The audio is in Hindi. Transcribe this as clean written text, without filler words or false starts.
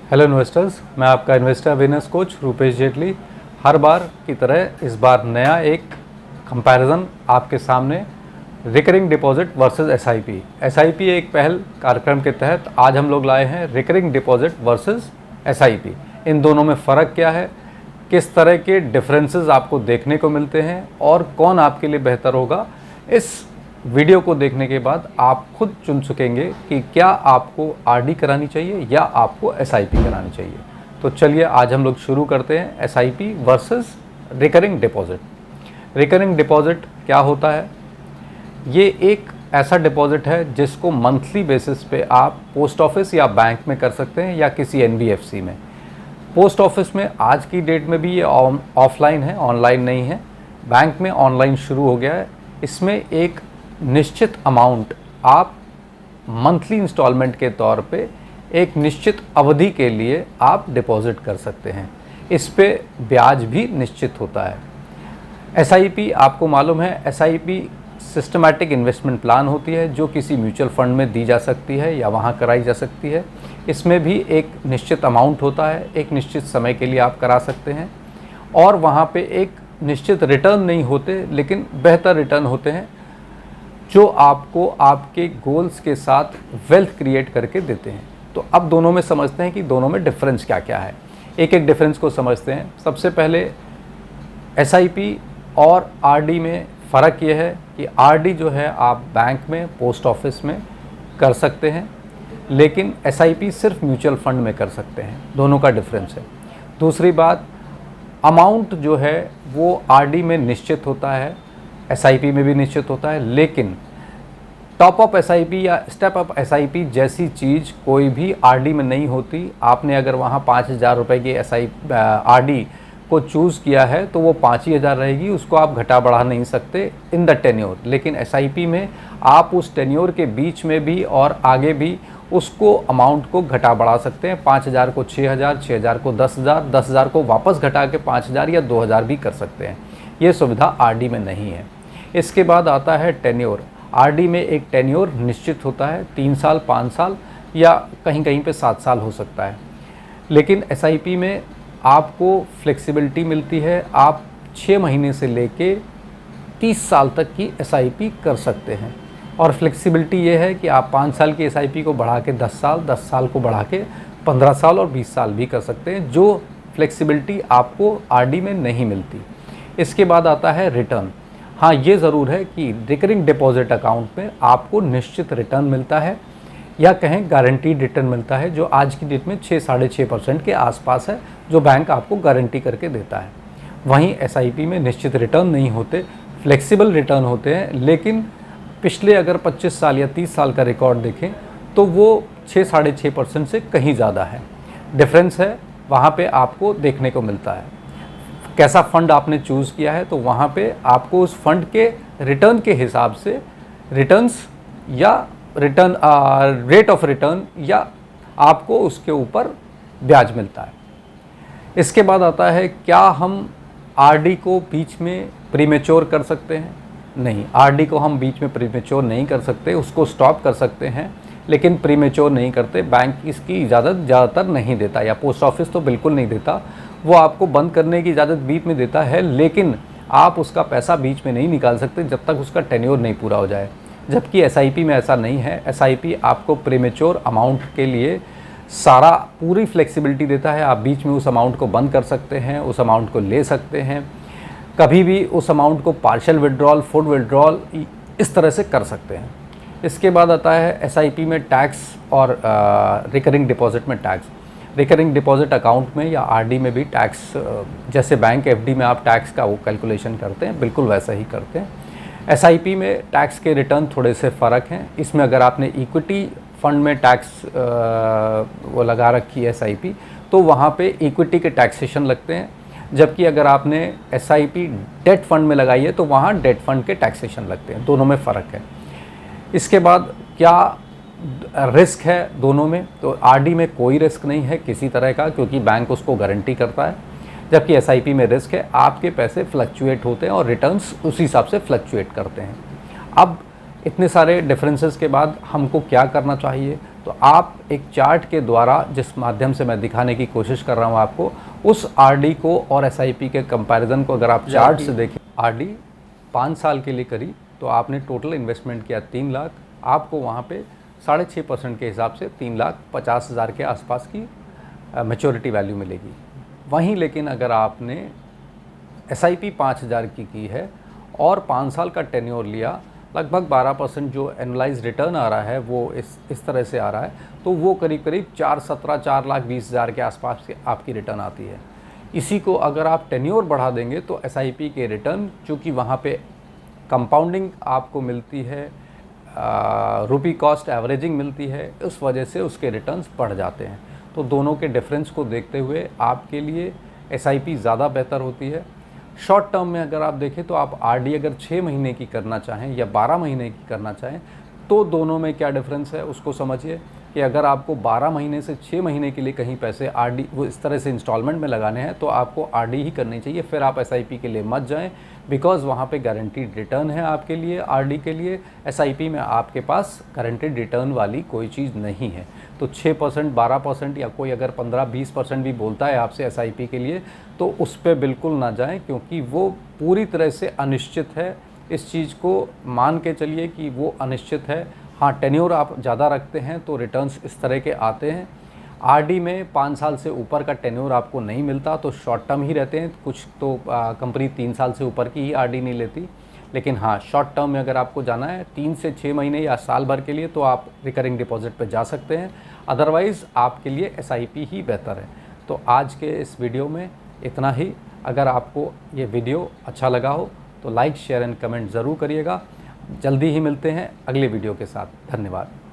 हेलो इन्वेस्टर्स, मैं आपका investor awareness coach Rupesh Jaitley. हर बार की तरह इस बार नया एक कंपैरिजन आपके सामने recurring deposit versus SIP. SIP एक पहल कार्यक्रम के तहत आज हम लोग लाए हैं रिकरिंग डिपॉजिट वर्सेस एसआईपी। इन दोनों में फ़र्क क्या है, किस तरह के डिफरेंसेस आपको देखने को मिलते हैं और कौन आपके लिए बेहतर होगा, इस वीडियो को देखने के बाद आप खुद चुन सकेंगे कि क्या आपको आरडी करानी चाहिए या आपको एसआईपी करानी चाहिए। तो चलिए आज हम लोग शुरू करते हैं SIP versus recurring deposit. Recurring deposit क्या होता है? ये एक ऐसा डिपॉजिट है जिसको मंथली बेसिस पे आप पोस्ट ऑफिस या बैंक में कर सकते हैं या किसी एनबीएफसी में। पोस्ट ऑफिस में आज की डेट में भी ये ऑफलाइन है, ऑनलाइन नहीं है। बैंक में ऑनलाइन शुरू हो गया है। इसमें एक निश्चित अमाउंट आप मंथली इंस्टॉलमेंट के तौर पे एक निश्चित अवधि के लिए आप डिपॉजिट कर सकते हैं। इस पे ब्याज भी निश्चित होता है। एसआईपी आपको मालूम है, एसआईपी सिस्टमैटिक इन्वेस्टमेंट प्लान होती है जो किसी म्यूचुअल फंड में दी जा सकती है या वहाँ कराई जा सकती है। इसमें भी एक निश्चित अमाउंट होता है, एक निश्चित समय के लिए आप करा सकते हैं और वहाँ पे एक निश्चित रिटर्न नहीं होते, लेकिन बेहतर रिटर्न होते हैं जो आपको आपके गोल्स के साथ वेल्थ क्रिएट करके देते हैं। तो अब दोनों में समझते हैं कि दोनों में डिफरेंस क्या क्या है। एक एक डिफरेंस को समझते हैं। सबसे पहले एसआईपी और आरडी में फ़र्क ये है कि आरडी जो है आप बैंक में, पोस्ट ऑफिस में कर सकते हैं, लेकिन एसआईपी सिर्फ म्यूचुअल फंड में कर सकते हैं। दोनों का डिफरेंस है। दूसरी बात, अमाउंट जो है वो आरडी में निश्चित होता है, एसआईपी में भी निश्चित होता है, लेकिन टॉप अप एसआईपी या स्टेप अप एसआईपी जैसी चीज़ कोई भी आरडी में नहीं होती। आपने अगर वहाँ 5,000 रुपये की आरडी को चूज़ किया है तो वो 5,000 रहेगी, उसको आप घटा बढ़ा नहीं सकते इन द टेन्योर। लेकिन एसआईपी में आप उस टेन्योर के बीच में भी और आगे भी उसको अमाउंट को घटा बढ़ा सकते हैं। 5,000 को 6,000, 6,000 को 10,000, 10,000 को वापस घटा के 5,000 या 2,000 भी कर सकते हैं। ये सुविधा आरडी में नहीं है। इसके बाद आता है टेन्योर। आरडी में एक टेन्योर निश्चित होता है, 3 साल, 5 साल या कहीं कहीं पे 7 साल हो सकता है। लेकिन एसआईपी में आपको फ्लेक्सिबिलिटी मिलती है। आप 6 महीने से लेके 30 साल तक की एसआईपी कर सकते हैं। और फ्लेक्सिबिलिटी ये है कि आप 5 साल की एसआईपी को बढ़ा के 10 साल, 10 साल को बढ़ा के 15 साल और 20 साल भी कर सकते हैं, जो फ्लेक्सिबिलिटी आपको आरडी में नहीं मिलती। इसके बाद आता है रिटर्न। हाँ, ये ज़रूर है कि रिकरिंग डिपॉजिट अकाउंट में आपको निश्चित रिटर्न मिलता है या कहें गारंटीड रिटर्न मिलता है, जो आज की डेट में 6-6.5% के आसपास है, जो बैंक आपको गारंटी करके देता है। वहीं एसआईपी में निश्चित रिटर्न नहीं होते, फ्लेक्सिबल रिटर्न होते हैं, लेकिन पिछले अगर 25 साल या 30 साल का रिकॉर्ड देखें तो वो 6-6.5% से कहीं ज़्यादा है। डिफरेंस है, वहाँ पे आपको देखने को मिलता है। कैसा फ़ंड आपने चूज़ किया है, तो वहाँ पे आपको उस फंड के रिटर्न के हिसाब से रिटर्न्स या रिटर्न रेट ऑफ रिटर्न या आपको उसके ऊपर ब्याज मिलता है। इसके बाद आता है, क्या हम आरडी को बीच में प्रीमेच्योर कर सकते हैं? नहीं, आरडी को हम बीच में प्रीमेच्योर नहीं कर सकते, उसको स्टॉप कर सकते हैं, लेकिन प्रीमेच्योर नहीं करते। बैंक इसकी इजाज़त ज़्यादातर नहीं देता, या पोस्ट ऑफिस तो बिल्कुल नहीं देता। वो आपको बंद करने की इजाज़त बीच में देता है, लेकिन आप उसका पैसा बीच में नहीं निकाल सकते जब तक उसका टेन्योर नहीं पूरा हो जाए। जबकि एसआईपी में ऐसा नहीं है। एसआईपी आपको प्रीमेच्योर अमाउंट के लिए सारा पूरी फ्लेक्सिबिलिटी देता है। आप बीच में उस अमाउंट को बंद कर सकते हैं, उस अमाउंट को ले सकते हैं, कभी भी उस अमाउंट को पार्शियल विड्रॉल, फुल विड्रॉल इस तरह से कर सकते हैं। इसके बाद आता है एसआईपी में टैक्स और रिकरिंग डिपॉजिट में टैक्स। रिकरिंग डिपॉजिट अकाउंट में या आरडी में भी टैक्स, जैसे बैंक एफडी में आप टैक्स का वो कैलकुलेशन करते हैं, बिल्कुल वैसा ही करते हैं। एसआईपी में टैक्स के रिटर्न थोड़े से फ़र्क हैं। इसमें अगर आपने इक्विटी फंड में टैक्स वो लगा रखी है एसआईपी, तो वहाँ पे इक्विटी के टैक्सेशन लगते हैं, जबकि अगर आपने एसआईपी डेट फंड में लगाई है तो वहाँ डेट फंड के टैक्सेशन लगते हैं। दोनों में फ़र्क है। इसके बाद क्या रिस्क है दोनों में? तो आरडी में कोई रिस्क नहीं है किसी तरह का, क्योंकि बैंक उसको गारंटी करता है, जबकि एसआईपी में रिस्क है। आपके पैसे फ्लक्चुएट होते हैं और रिटर्न्स उसी हिसाब से फ्लक्चुएट करते हैं। अब इतने सारे डिफरेंसेस के बाद हमको क्या करना चाहिए? तो आप एक चार्ट के द्वारा, जिस माध्यम से मैं दिखाने की कोशिश कर रहा हूँ आपको, उस आरडी को और एसआईपी के कंपैरिजन को अगर आप चार्ट से देखें, आरडी 5 साल के लिए करी तो आपने टोटल इन्वेस्टमेंट किया 3 लाख, आपको वहाँ पे 6.5% के हिसाब से 3,50,000 के आसपास की मैच्योरिटी वैल्यू मिलेगी। वहीं लेकिन अगर आपने एसआईपी 5,000 की है और 5 साल का टेन्योर लिया, लगभग 12% जो एनुअलाइज रिटर्न आ रहा है वो इस तरह से आ रहा है, तो वो करीब करीब 4,20,000 के आसपास की आपकी रिटर्न आती है। इसी को अगर आप टेन्योर बढ़ा देंगे तो एसआईपी के रिटर्न, चूँकि वहाँ पे कंपाउंडिंग आपको मिलती है, रुपी कॉस्ट एवरेजिंग मिलती है, उस वजह से उसके रिटर्न्स बढ़ जाते हैं। तो दोनों के डिफरेंस को देखते हुए आपके लिए एसआईपी ज़्यादा बेहतर होती है। शॉर्ट टर्म में अगर आप देखें तो आप आरडी अगर 6 महीने की करना चाहें या 12 महीने की करना चाहें, तो दोनों में क्या डिफरेंस है उसको समझिए कि अगर आपको 12 महीने से 6 महीने के लिए कहीं पैसे आरडी वो इस तरह से इंस्टॉलमेंट में लगाने हैं तो आपको आरडी ही करनी चाहिए, फिर आप एसआईपी के लिए मत जाएं, बिकॉज़ वहाँ पे गारंटीड रिटर्न है आपके लिए आरडी के लिए। एसआईपी में आपके पास गारंटीड रिटर्न वाली कोई चीज़ नहीं है। तो 6%, 12% या कोई अगर 15-20% भी बोलता है आपसे एसआईपी के लिए, तो उस पर बिल्कुल ना जाएं, क्योंकि वो पूरी तरह से अनिश्चित है। इस चीज़ को मान के चलिए कि वो अनिश्चित है। हाँ, टेन्योर आप ज़्यादा रखते हैं तो रिटर्न्स इस तरह के आते हैं। आरडी में 5 साल से ऊपर का टेन्योर आपको नहीं मिलता, तो शॉर्ट टर्म ही रहते हैं। कुछ तो कंपनी 3 साल से ऊपर की ही आरडी नहीं लेती, लेकिन हाँ, शॉर्ट टर्म में अगर आपको जाना है 3 से 6 महीने या साल भर के लिए, तो आप रिकरिंग डिपॉजिट पे जा सकते हैं। अदरवाइज़ आपके लिए एसआईपी ही बेहतर है। तो आज के इस वीडियो में इतना ही। अगर आपको ये वीडियो अच्छा लगा हो तो लाइक, शेयर एंड कमेंट ज़रूर करिएगा। जल्दी ही मिलते हैं अगले वीडियो के साथ। धन्यवाद।